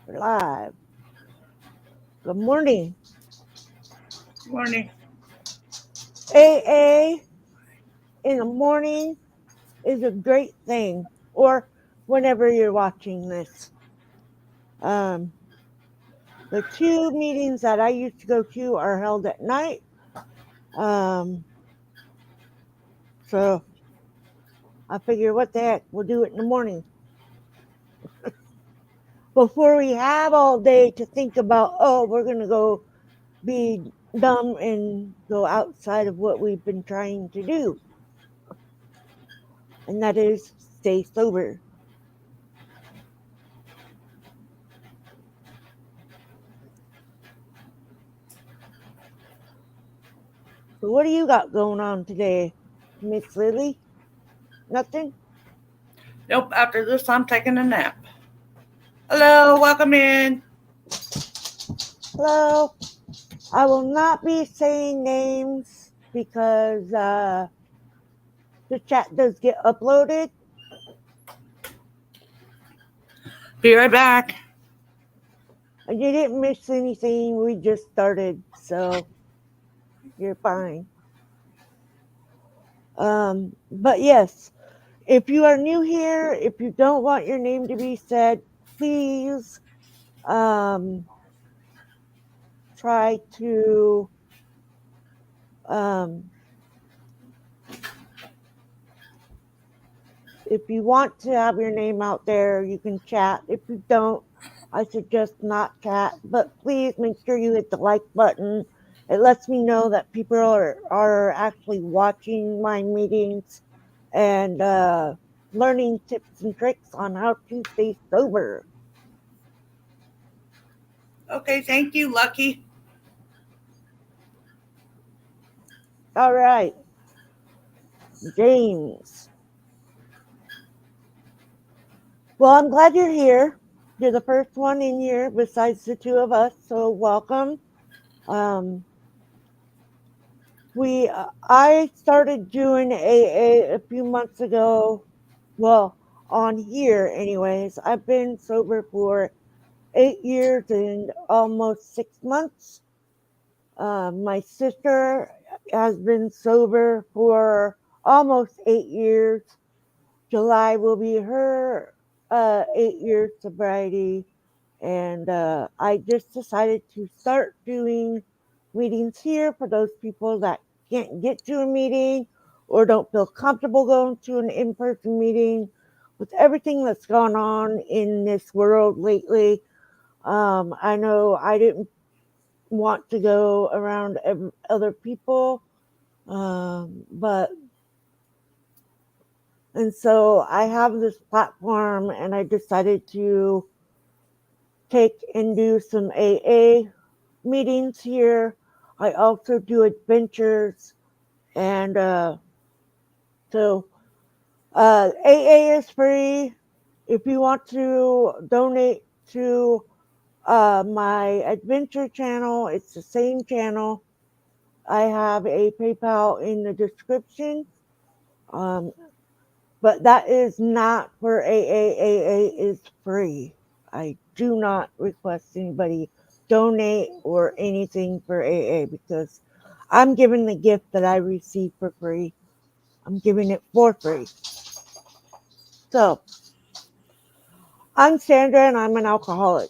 We're live. Good morning. Morning. AA in the morning is a great thing, or whenever you're watching this. Um, the two meetings that I used to go to are held at night. Um, so I figure, what the heck, we'll do it in the morning. Before we have all day to think about, oh, we're going to go be dumb and go outside of what we've been trying to do, and that is stay sober. So what do you got going on today, Miss Lily? Nothing? Nope, after this, I'm taking a nap. Hello, welcome in. Hello? I will not be saying names because the chat does get uploaded. Be right back. And you didn't miss anything. We just started, so you're fine. But yes, if you are new here, if you don't want your name to be said, please try to um, if you want to have your name out there, you can chat. If you don't, I suggest not chat, but please make sure you hit the like button. It lets me know that people are actually watching my meetings and learning tips and tricks on how to stay sober. Okay, thank you, Lucky. All right, James. Well, I'm glad you're here. You're the first one in here besides the two of us, so welcome. Um, I started doing AA a few months ago. Well, on here, anyways. I've been sober for 8 years and almost 6 months. My sister has been sober for almost 8 years. July will be her 8 year sobriety, and I just decided to start doing meetings here for those people that can't get to a meeting or don't feel comfortable going to an in-person meeting. With everything that's gone on in this world lately, I know I didn't want to go around other people, but and so I have this platform, and I decided to take and do some AA meetings here. I also do adventures, and so AA is free. If you want to donate to my adventure channel, it's the same channel. I have a PayPal in the description, um, but that is not for AA. AA is free. I do not request anybody donate or anything for AA because I'm giving the gift that I received for free. I'm giving it for free. So I'm Sandra and I'm an alcoholic.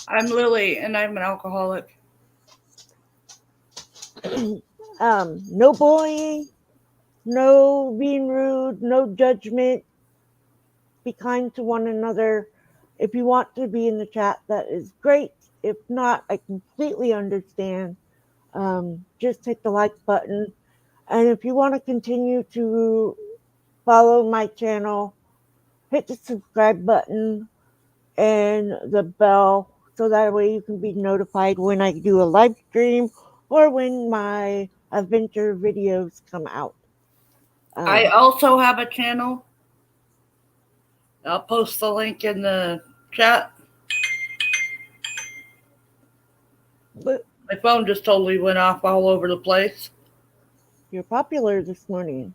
I'm Lily, and I'm an alcoholic. No bullying, no being rude, no judgment. Be kind to one another. If you want to be in the chat, that is great. If not, I completely understand. Just hit the like button. And if you want to continue to follow my channel, hit the subscribe button and the bell so that way you can be notified when I do a live stream or when my adventure videos come out. I Um, also have a channel. I'll post the link in the chat. but My phone just totally went off all over the place. you're popular this morning.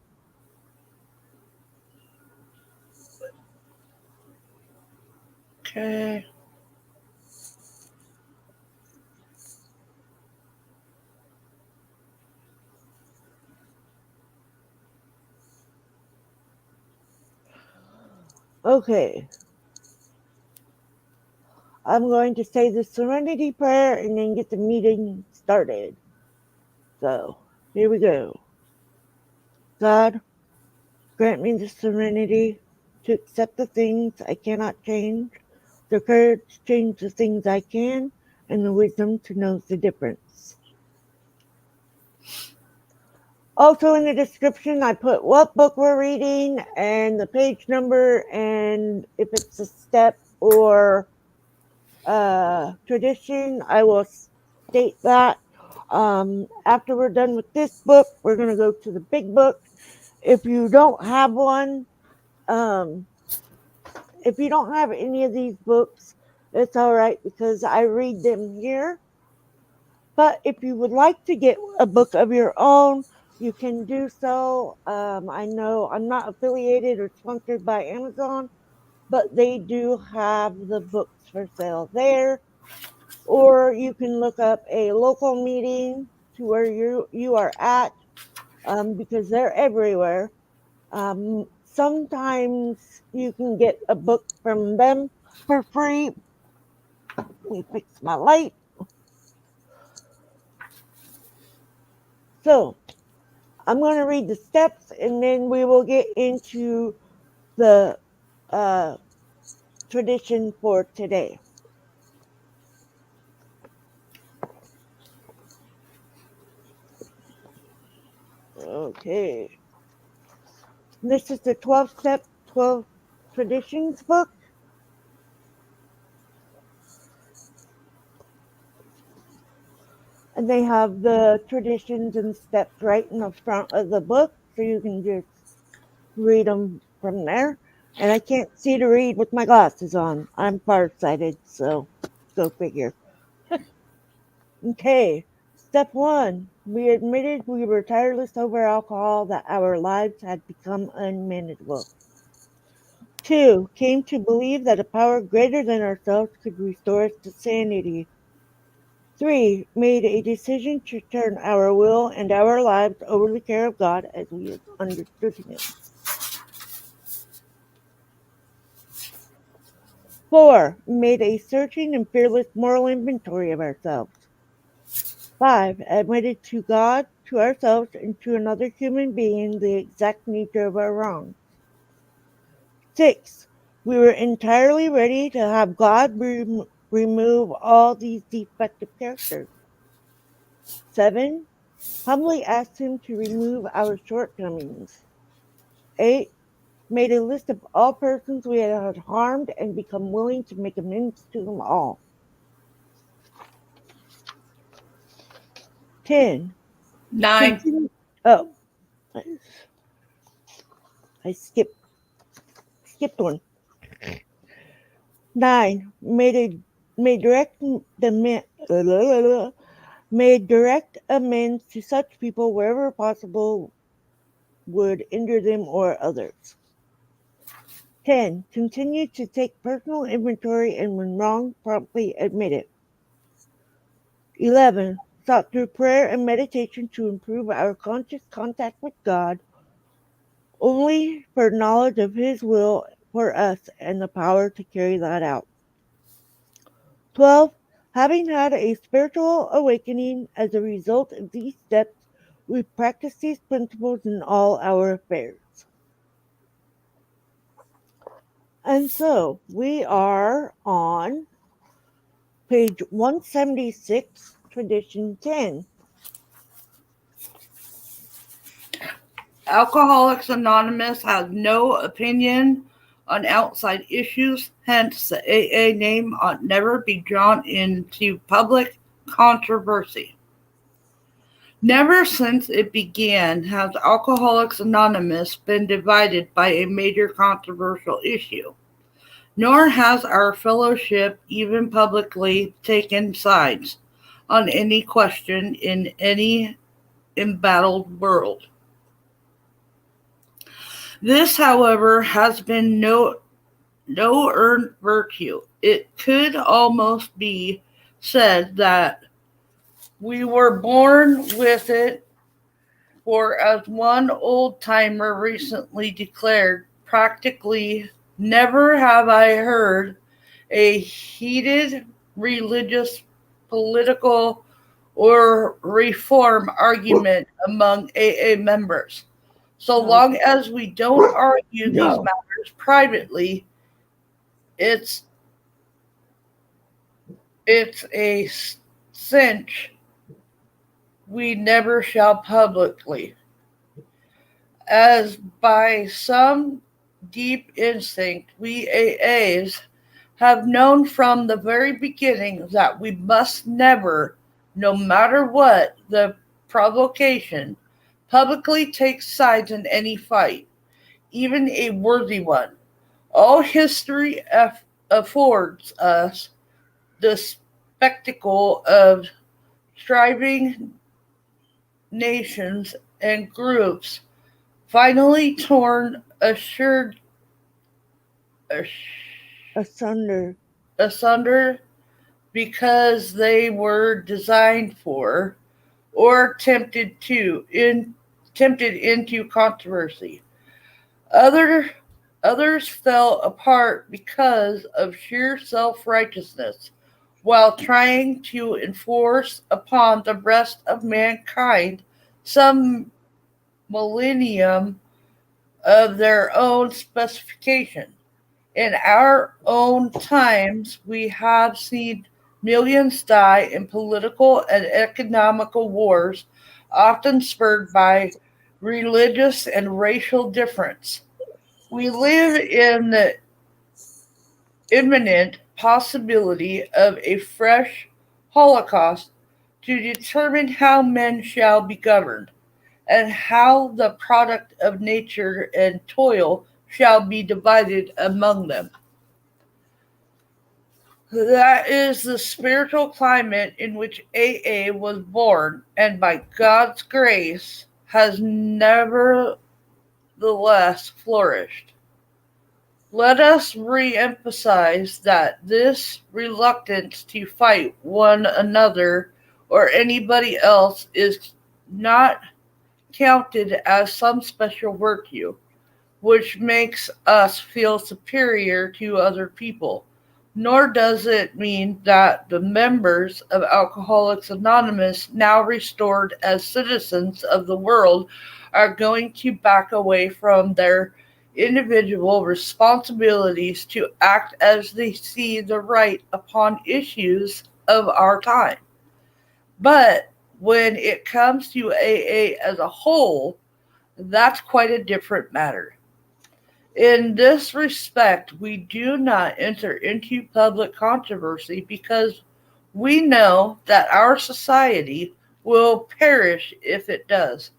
Okay. Okay. I'm going to say the Serenity Prayer and then get the meeting started. So, here we go. God, grant me the serenity to accept the things I cannot change, the courage to change the things I can, and the wisdom to know the difference. Also in the description, I put what book we're reading and the page number and if it's a step or tradition, I will state that. After we're done with this book, we're going to go to the big book. If you don't have one, if you don't have any of these books, it's all right because I read them here. But if you would like to get a book of your own, you can do so. I know I'm not affiliated or sponsored by Amazon, but they do have the books for sale there. Or you can look up a local meeting to where you are at, because they're everywhere. Sometimes you can get a book from them for free. Let me fix my light. So I'm going to read the steps and then we will get into the tradition for today. Okay. This is the 12 step, 12 traditions book. And they have the traditions and steps right in the front of the book, so you can just read them from there. And I can't see to read with my glasses on. I'm farsighted, so go figure. Okay, step one. We admitted we were tireless over alcohol, that our lives had become unmanageable. 2. Came to believe that a power greater than ourselves could restore us to sanity. 3. Made a decision to turn our will and our lives over to the care of God as we understood Him. 4. Made a searching and fearless moral inventory of ourselves. 5. Admitted to God, to ourselves, and to another human being the exact nature of our wrongs. 6. We were entirely ready to have God remove all these defective characters. 7. Humbly asked Him to remove our shortcomings. 8. Made a list of all persons we had harmed and become willing to make amends to them all. 10. 9. Oh, I skipped one. 9. Made direct amends to such people wherever possible would injure them or others. 10. Continued to take personal inventory and when wrong, promptly admit it. 11. Sought through prayer and meditation to improve our conscious contact with God, only for knowledge of His will for us and the power to carry that out. 12. Having had a spiritual awakening as a result of these steps, we practice these principles in all our affairs. And so we are on page 176, tradition 10. Alcoholics Anonymous has no opinion on outside issues, hence the AA name ought never be drawn into public controversy. Never since it began has Alcoholics Anonymous been divided by a major controversial issue, nor has our fellowship even publicly taken sides on any question in any embattled world. This, however, has been no earned virtue. It could almost be said that we were born with it, for as one old-timer recently declared, practically Never have I heard a heated religious, political, or reform argument among AA members. So No, long as we don't argue these no. matters privately, it's it's a cinch we never shall publicly. As by some deep instinct, we AAs have known from the very beginning that we must never, no matter what the provocation, publicly take sides in any fight, even a worthy one. All history affords us the spectacle of striving nations and groups finally torn Asunder. asunder because they were designed for or tempted into controversy. Other Others fell apart because of sheer self-righteousness, while trying to enforce upon the rest of mankind some millennium of their own specification. In our own times, we have seen millions die in political and economical wars, often spurred by religious and racial difference. We live in the imminent possibility of a fresh Holocaust to determine how men shall be governed, and how the product of nature and toil shall be divided among them. That is the spiritual climate in which AA was born, and by God's grace has nevertheless flourished. Let us re-emphasize that this reluctance to fight one another or anybody else is not counted as some special virtue, which makes us feel superior to other people. Nor does it mean that the members of Alcoholics Anonymous, now restored as citizens of the world, are going to back away from their individual responsibilities to act as they see the right upon issues of our time. But when it comes to AA as a whole, that's quite a different matter. In this respect, we do not enter into public controversy because we know that our society will perish if it does.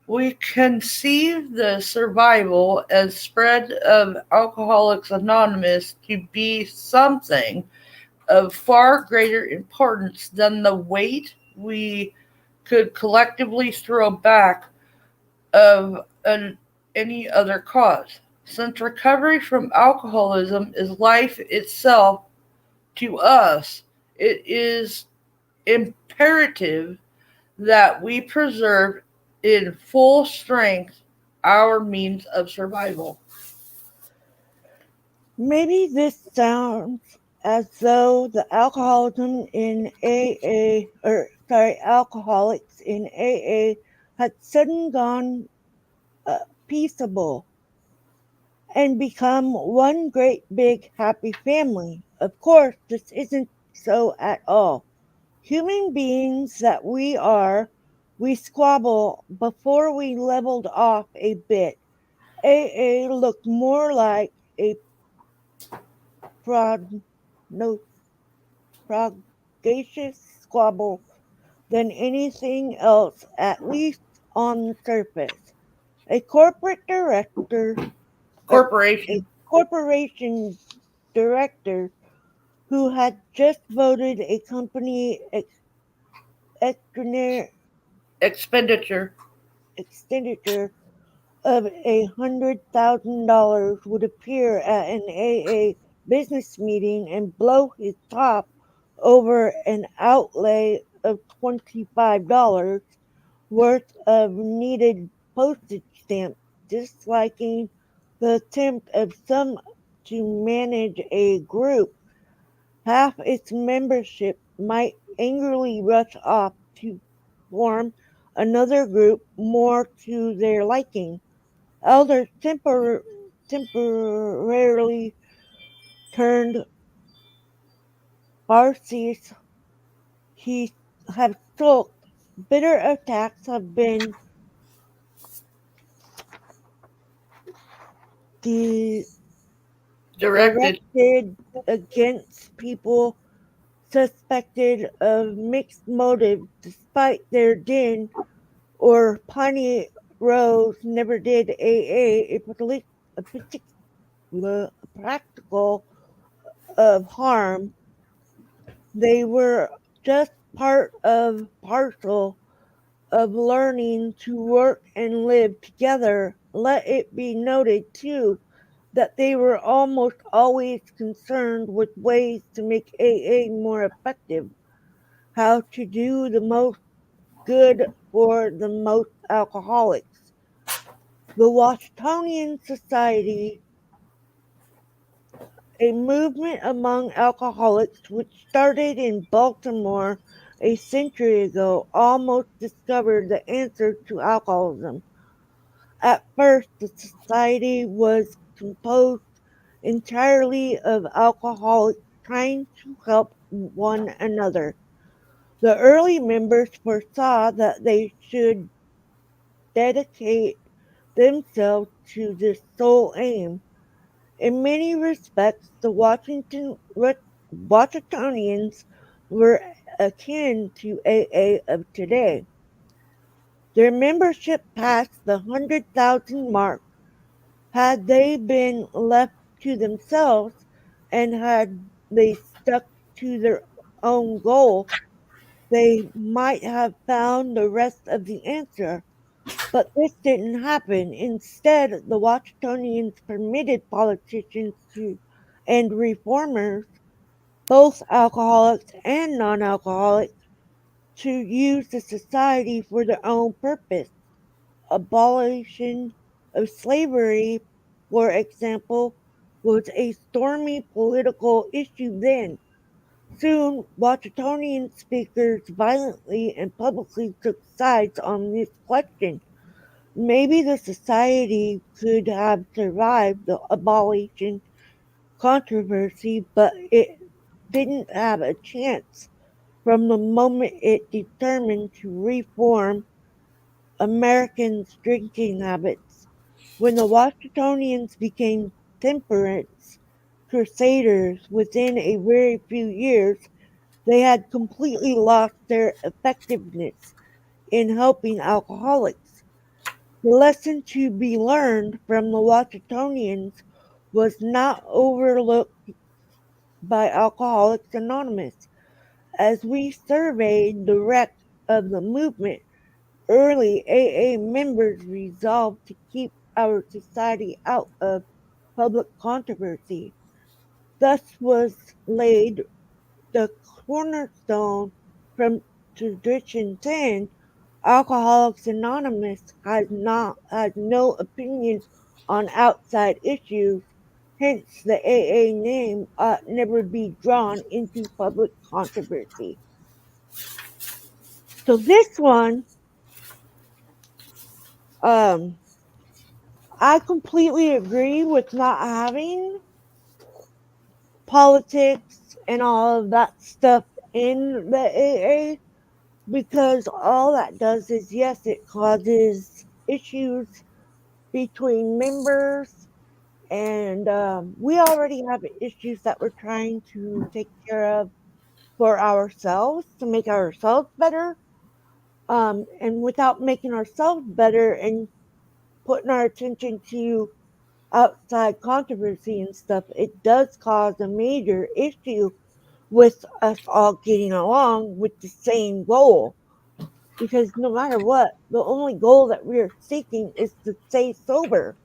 We conceive the survival and spread of Alcoholics Anonymous to be something of far greater importance than the weight we could collectively throw back of any other cause. Since recovery from alcoholism is life itself to us, it is imperative that we preserve in full strength our means of survival. Maybe this sounds as though the alcoholics in AA had suddenly gone peaceable and become one great big happy family. Of course, this isn't so at all. Human beings that we are, we squabble before we leveled off a bit. AA looked more like a prog- no, prognathous squabble than anything else, at least on the surface. A corporate director, a Corporation. corporation director who had just voted a company extraordinary Expenditure. expenditure of $100,000 would appear at an AA business meeting and blow his top over an outlay of $25 worth of needed postage stamps, disliking the attempt of some to manage a group, half its membership might angrily rush off to form another group more to their liking. Others temporarily turned Pharisees he have sulked. Bitter attacks have been di- Directed. directed against people suspected of mixed motives despite their din or Pawnee Rose never did a particular practical of harm. They were just part of parcel of learning to work and live together. Let it be noted, too, that they were almost always concerned with ways to make AA more effective, how to do the most good for the most alcoholics. The Washingtonian Society, a movement among alcoholics which started in Baltimore a century ago, almost discovered the answer to alcoholism. At first, the society was composed entirely of alcoholics trying to help one another. The early members foresaw that they should dedicate themselves to this sole aim. In many respects, the Washingtonians were akin to AA of today. Their membership passed the 100,000 mark. Had they been left to themselves, and had they stuck to their own goal, they might have found the rest of the answer. But this didn't happen. Instead, the Washingtonians permitted politicians and reformers, both alcoholics and non-alcoholics, to use the society for their own purpose. Abolition of slavery, for example, was a stormy political issue then. Soon, Washingtonian speakers violently and publicly took sides on this question. Maybe the society could have survived the abolition controversy, but it didn't have a chance from the moment it determined to reform Americans' drinking habits. When the Washingtonians became temperance crusaders within a very few years, they had completely lost their effectiveness in helping alcoholics. The lesson to be learned from the Washingtonians was not overlooked by Alcoholics Anonymous. As we surveyed the wreck of the movement, early AA members resolved to keep our society out of public controversy. Thus was laid the cornerstone from Tradition 10. Alcoholics Anonymous has no opinion on outside issues, hence the AA name ought never be drawn into public controversy. So this one, um, I completely agree with not having politics and all of that stuff in the AA, because all that does is, yes, it causes issues between members, and we already have issues that we're trying to take care of for ourselves to make ourselves better. And without making ourselves better and putting our attention to outside controversy and stuff, it does cause a major issue with us all getting along with the same goal. Because no matter what, the only goal that we are seeking is to stay sober,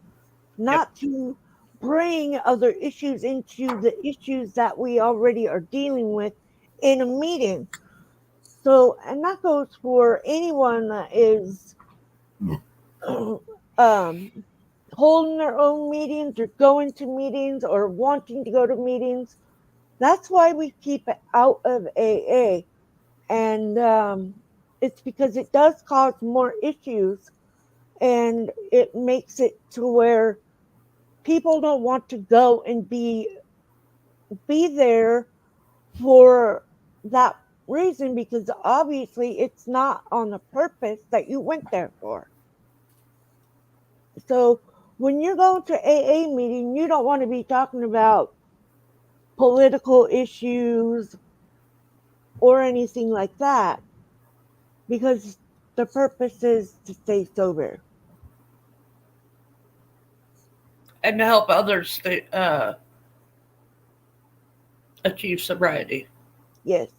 Yep. not to bring other issues into the issues that we already are dealing with in a meeting. So, and that goes for anyone that is um, holding their own meetings or going to meetings or wanting to go to meetings. That's why we keep it out of AA. And it's because it does cause more issues, and it makes it to where people don't want to go and be there for that reason, because obviously it's not on the purpose that you went there for. So when you go to AA meeting, you don't want to be talking about political issues or anything like that, because the purpose is to stay sober. And to help others achieve sobriety. Yes.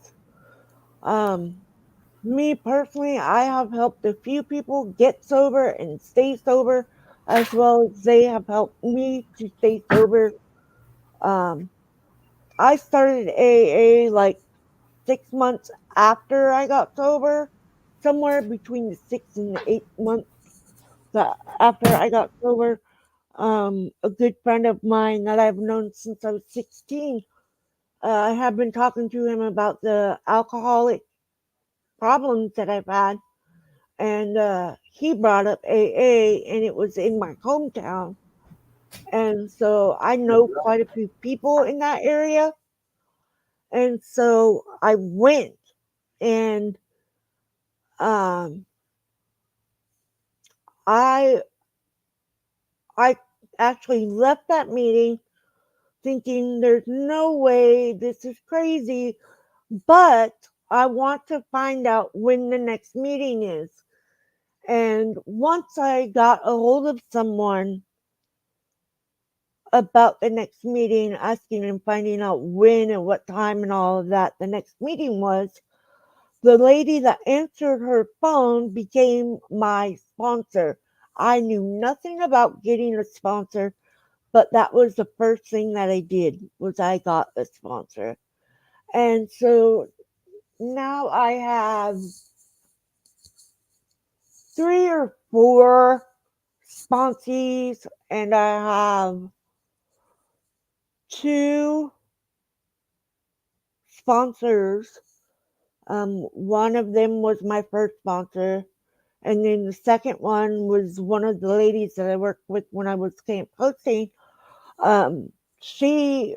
Me personally, I have helped a few people get sober and stay sober, as well as they have helped me to stay sober. Um, I started AA like 6 months after I got sober, somewhere between the 6 and the 8 months after I got sober. A good friend of mine that I've known since I was 16, I have been talking to him about the alcoholic problems that I've had, and he brought up AA, and it was in my hometown. And so I know quite a few people in that area. And so I went, and um, I I actually left that meeting thinking there's no way, this is crazy, but I want to find out when the next meeting is. And once I got a hold of someone about the next meeting, asking and finding out when and what time and all of that the next meeting was, the lady that answered her phone became my sponsor. I knew nothing about getting a sponsor, but that was the first thing that I did, was I got a sponsor. And so now I have 3 or 4 sponsees, and I have 2 sponsors. One of them was my first sponsor, and then the second one was one of the ladies that I worked with when I was camp hosting. She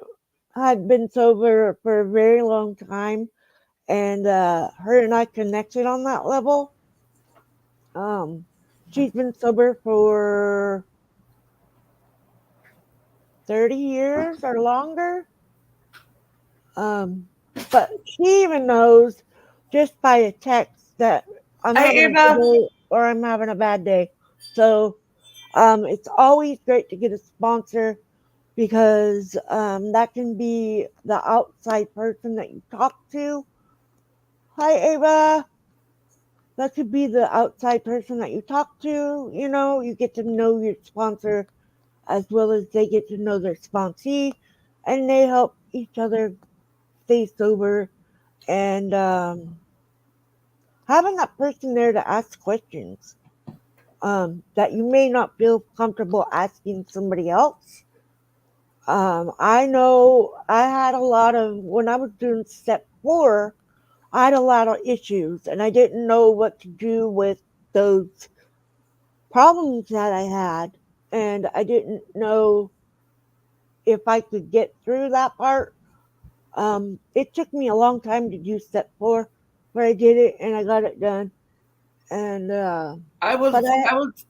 had been sober for a very long time, and her and I connected on that level. She's been sober for 30 years or longer. Um, but she even knows just by a text that I'm Hey, having a good Ava. day or I'm having a bad day. So it's always great to get a sponsor, because that can be the outside person that you talk to. Hi, Ava. That could be the outside person that you talk to. You know, you get to know your sponsor as well as they get to know their sponsee, and they help each other stay sober. And having that person there to ask questions that you may not feel comfortable asking somebody else. I know I had a lot of, when I was doing step 4, I had a lot of issues, and I didn't know what to do with those problems that I had, and I didn't know if I could get through that part. It took me a long time to do step 4, but I did it and I got it done. And I but was I was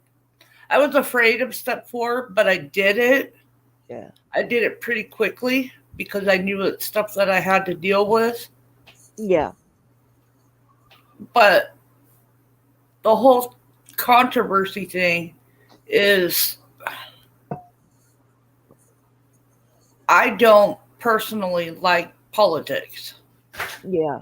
I was afraid of step 4, but I did it. yeah, I did it pretty quickly because I knew it's stuff that I had to deal with. yeah, But the whole controversy thing is, I don't personally like politics. yeah.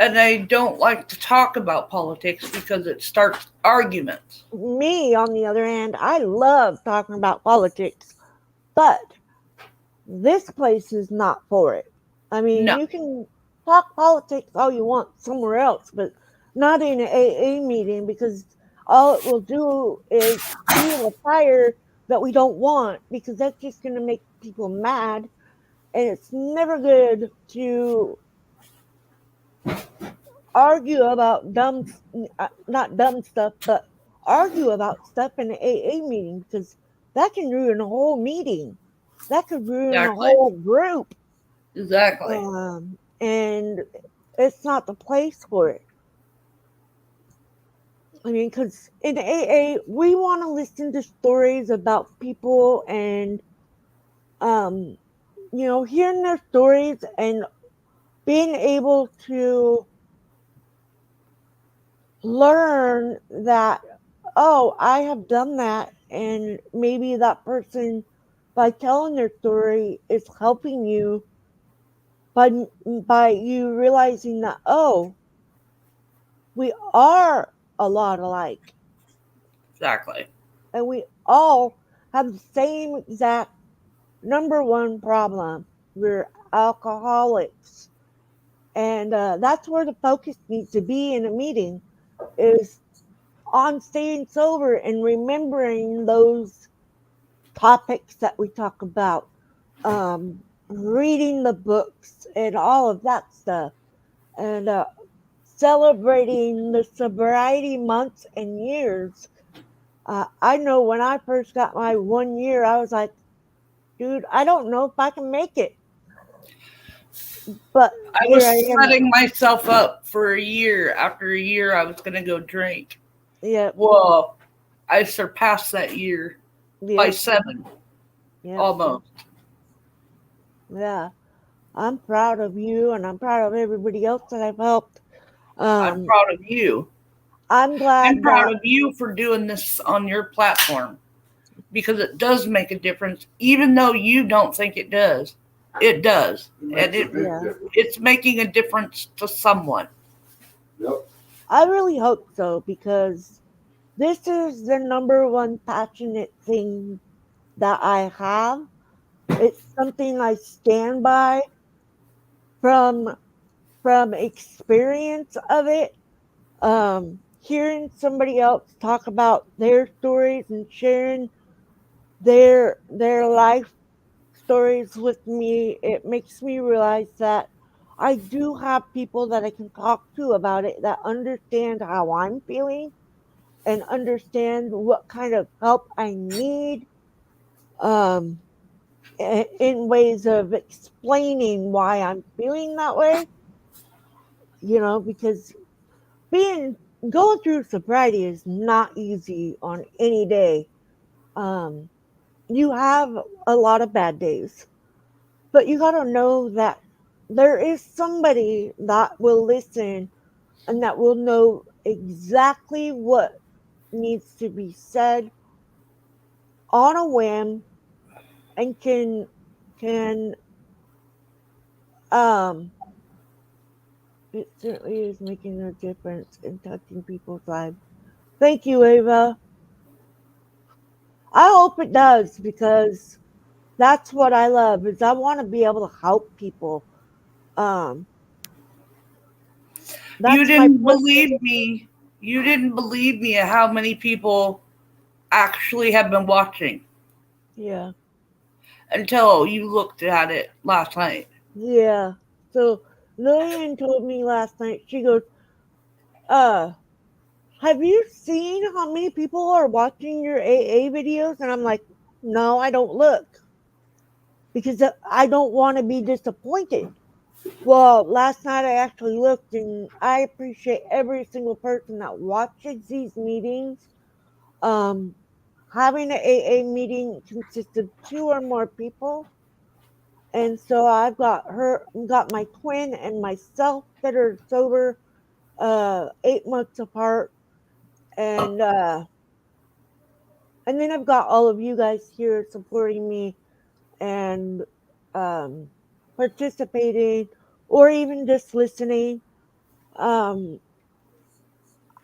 And I don't like to talk about politics because it starts arguments. Me, on the other hand, I love talking about politics, but this place is not for it. I mean, No. you can talk politics all you want somewhere else, but not in an AA meeting, because all it will do is fuel a fire that we don't want, because that's just going to make people mad. And it's never good to argue about not dumb stuff, but argue about stuff in an AA meeting, because that can ruin a whole meeting. That could ruin a Exactly. whole group. Exactly. And it's not the place for it. I mean, because in AA, we want to listen to stories about people and, um, hearing their stories and being able to learn that, oh, I have done that. And maybe that person, by telling their story, is helping you by you realizing that, oh, we are a lot alike, Exactly. and we all have the same exact number one problem. We're alcoholics. And that's where the focus needs to be in a meeting, is on staying sober and remembering those topics that we talk about, reading the books and all of that stuff, and celebrating the sobriety months and years. I know when I first got my 1 year, I was like, dude, I don't know if I can make it. But I here was I am. setting myself up for a year. After a year, I was going to go drink. Yeah, Well, I surpassed that year by yeah, 7, yeah, almost. yeah. I'm proud of you, and I'm proud of everybody else that I've helped. I'm Um, proud of you. I'm I'm glad proud that, of you for doing this on your platform because it does make a difference, even though you don't think it does. It does, and yeah, it's making a difference to someone. Yep. I really hope so, because this is the number one passionate thing that I have. It's something I stand by from experience of it. Hearing somebody else talk about their stories and sharing their life stories with me, it makes me realize that I do have people that I can talk to about it, that understand how I'm feeling and understand what kind of help I need, um, in ways of explaining why I'm feeling that way. Because being going through sobriety is not easy on any day. Um, you have a lot of bad days, but you got to know that there is somebody that will listen and that will know exactly what needs to be said on a whim, and can um it certainly is making a difference in touching people's lives. Thank you, Ava. I hope it does, because that's what I love, is I want to be able to help people. Um You that's my didn't purpose. believe me. You didn't believe me at how many people actually have been watching Yeah. until you looked at it last night. Yeah. So Lillian told me last night, she goes, uh, have you seen how many people are watching your AA videos? And I'm like, no, I don't look, because I don't want to be disappointed. Well, last night I actually looked, and I appreciate every single person that watches these meetings. Um, Having an AA meeting consists of two or more people. And so I've got my twin and myself that are sober, 8 months apart. And then I've got all of you guys here supporting me and, um, participating, or even just listening. Um,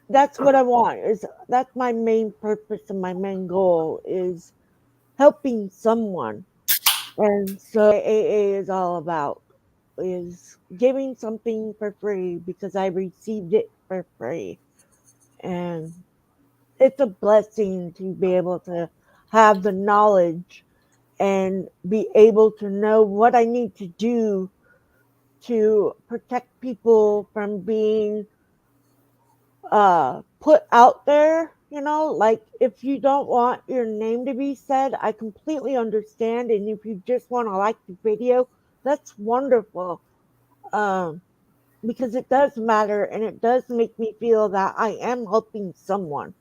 that's what I want. That's my main purpose and my main goal, is helping someone. And so AA is all about, is giving something for free because I received it for free. And it's a blessing to be able to have the knowledge and be able to know what I need to do to protect people from being put out there. Like if you don't want your name to be said, I completely understand. And if you just want to like the video, that's wonderful. Um, because it does matter and it does make me feel that I am helping someone.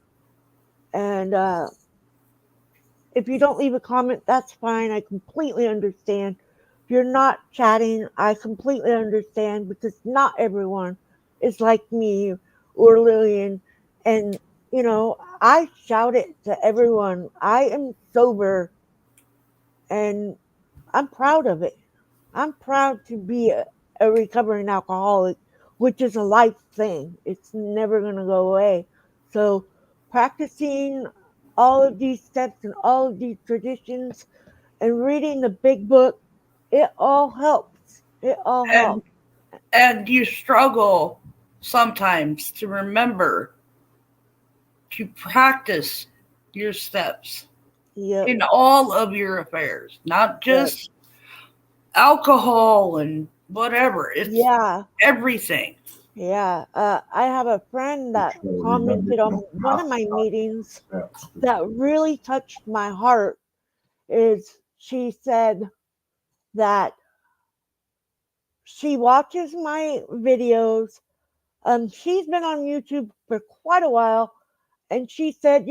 And if you don't leave a comment, that's fine. I completely understand. If you're not chatting, I completely understand because not everyone is like me or Lillian. And, I shout it to everyone. I am sober and I'm proud of it. I'm proud to be a recovering alcoholic, which is a life thing. It's never going to go away. So, practicing all of these steps and all of these traditions and reading the big book, it all helps. It all And helps. and you struggle sometimes to remember to practice your steps Yep. in all of your affairs, not Yep. just alcohol and whatever. It's Yeah. everything. Yeah. I have a friend that commented on one of my meetings that really touched my heart. Is she said that she watches my videos. She's been on YouTube for quite a while, and she said,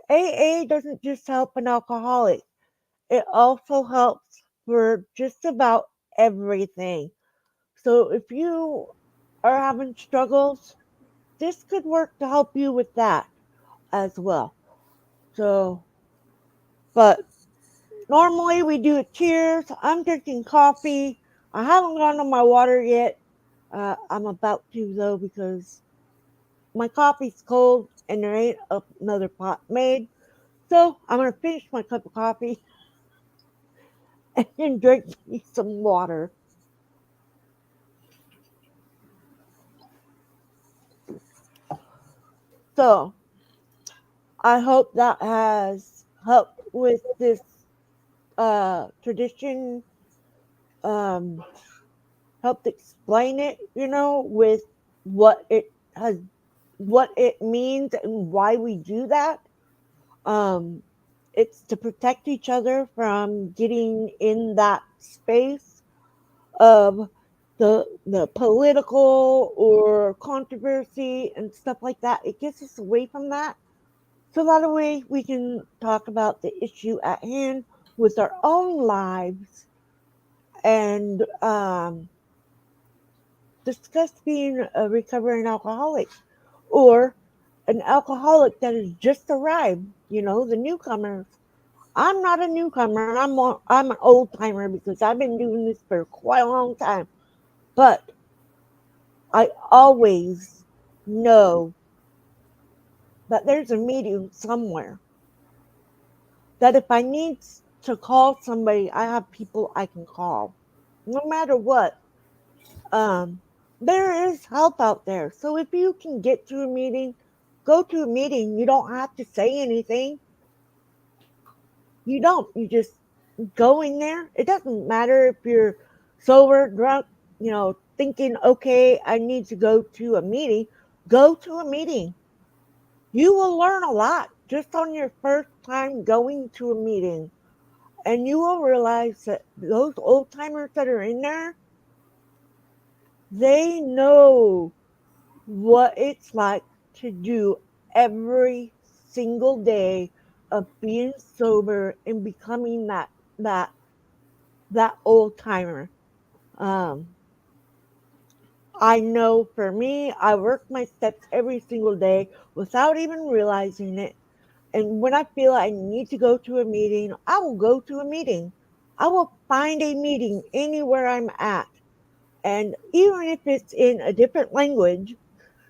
AA doesn't just help an alcoholic; it also helps for just about everything. So if you are having struggles, this could work to help you with that as well. So, but normally we do a cheers. I'm drinking coffee. I haven't gone on my water yet. I'm about to though because my coffee's cold and there ain't another pot made. So I'm gonna finish my cup of coffee and then drink me some water. So I hope that has helped with this tradition. Um, Helped explain it, with what it has, what it means, and why we do that. Um, it's to protect each other from getting in that space of the political or controversy and stuff like that. It gets us away from that. So that way we can talk about the issue at hand with our own lives and discuss being a recovering alcoholic or an alcoholic that has just arrived, the newcomers. I'm not a newcomer. I'm an old timer because I've been doing this for quite a long time. But I always know that there's a meeting somewhere. That if I need to call somebody, I have people I can call, no matter what. Um, there is help out there. So if you can get to a meeting, go to a meeting. You don't have to say anything. You don't. You just go in there. It doesn't matter if you're sober, drunk, thinking, okay, I need to go to a meeting. Go to a meeting. You will learn a lot just on your first time going to a meeting. And you will realize that those old timers that are in there, they know what it's like to do every single day of being sober and becoming that that old timer. Um, I know for me, I work my steps every single day without even realizing it. And when I feel I need to go to a meeting, I will go to a meeting. I will find a meeting anywhere I'm at. And even if it's in a different language,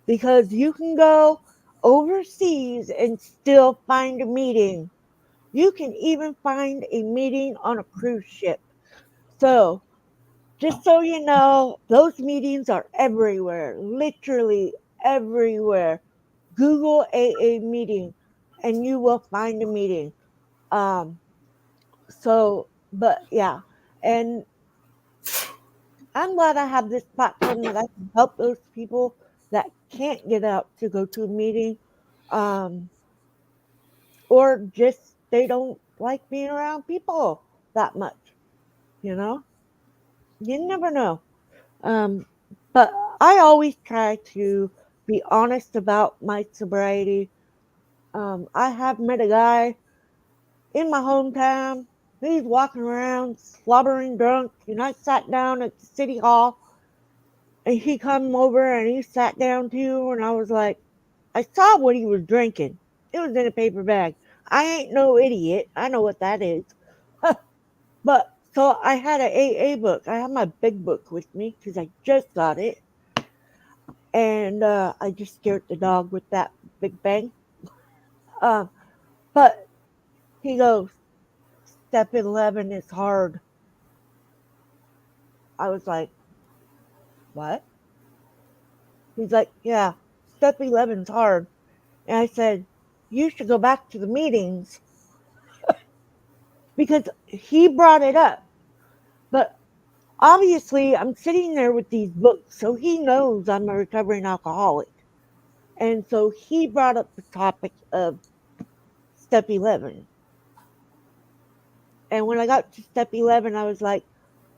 because you can go overseas and still find a meeting. You can even find a meeting on a cruise ship. So, just so you know, those meetings are everywhere, literally everywhere. Google AA meeting, and you will find a meeting. Um, but yeah, and I'm glad I have this platform that I can help those people that can't get out to go to a meeting, um, or just they don't like being around people that much. You know, you never know. Um, but I always try to be honest about my sobriety. I have met a guy in my hometown. He's walking around slobbering drunk, and I sat down at the city hall, and he come over and he sat down too, and I was like, I saw what he was drinking. It was in a paper bag. I ain't no idiot. I know what that is. But so I had an AA book. I have my big book with me because I just got it, and I just scared the dog with that big bang. Uh, but he goes, step 11 is hard. I was like, what? He's like, yeah, step 11 is hard. And I said, you should go back to the meetings because he brought it up. But obviously, I'm sitting there with these books, so he knows I'm a recovering alcoholic. And so he brought up the topic of step 11. And when I got to step 11, I was like,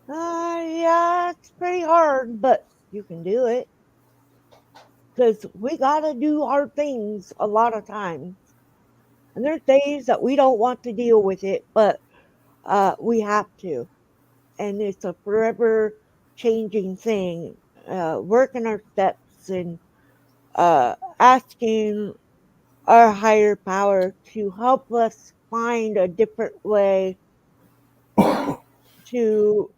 yeah, it's pretty hard, but you can do it. Because we got to do hard things a lot of times. And there's days that we don't want to deal with it, but we have to. And it's a forever changing thing. Working our steps and asking our higher power to help us find a different way to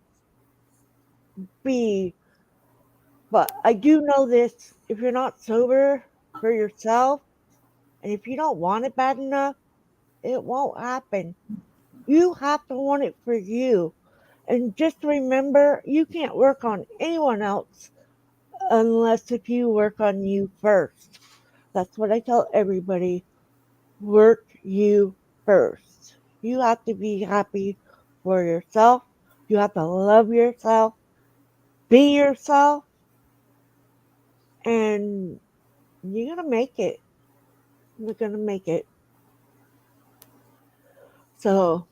be. But I do know this, if you're not sober for yourself, and if you don't want it bad enough, it won't happen. You have to want it for you. And just remember, you can't work on anyone else unless if you work on you first. That's what I tell everybody. Work you first. You have to be happy for yourself. You have to love yourself. Be yourself. And you're going to make it. You're going to make it. So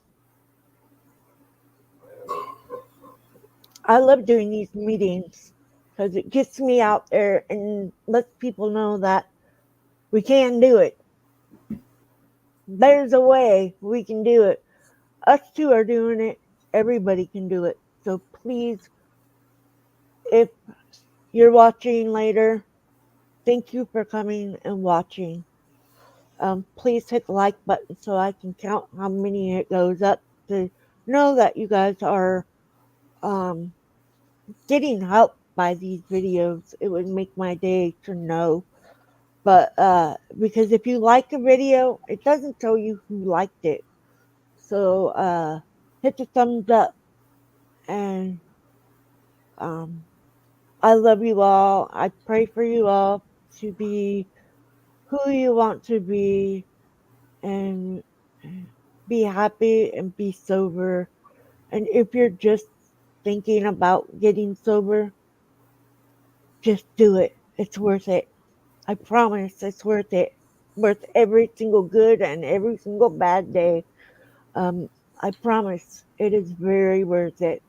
I love doing these meetings because it gets me out there and lets people know that we can do it. There's a way we can do it. Us two are doing it. Everybody can do it. So please, if you're watching later, thank you for coming and watching. Please hit the like button so I can count how many it goes up to know that you guys are um, getting help by these videos. It would make my day to know. But because if you like a video, it doesn't tell you who liked it. So hit the thumbs up. And I love you all. I pray for you all to be who you want to be and be happy and be sober. And if you're just thinking about getting sober, just do it. It's worth it. I promise it's worth it. Worth every single good and every single bad day. I promise it is very worth it.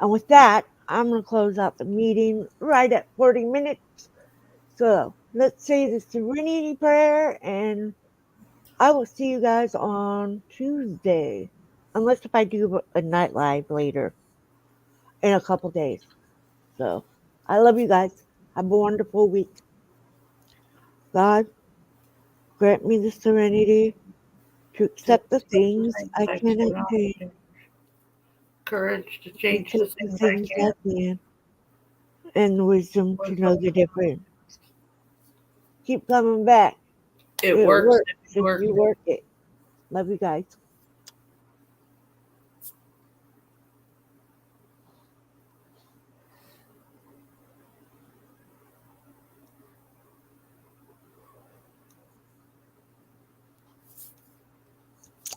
And with that, I'm going to close out the meeting right at 40 minutes. So let's say the Serenity Prayer, and I will see you guys on Tuesday. Unless if I do a night live later in a couple days. So I love you guys. Have a wonderful week. God, grant me the serenity to accept the things I cannot change, Courage to and change take the the things I things can. I can, and wisdom to know the difference. Keep coming back. It It works works if you if work you work it. Love you guys.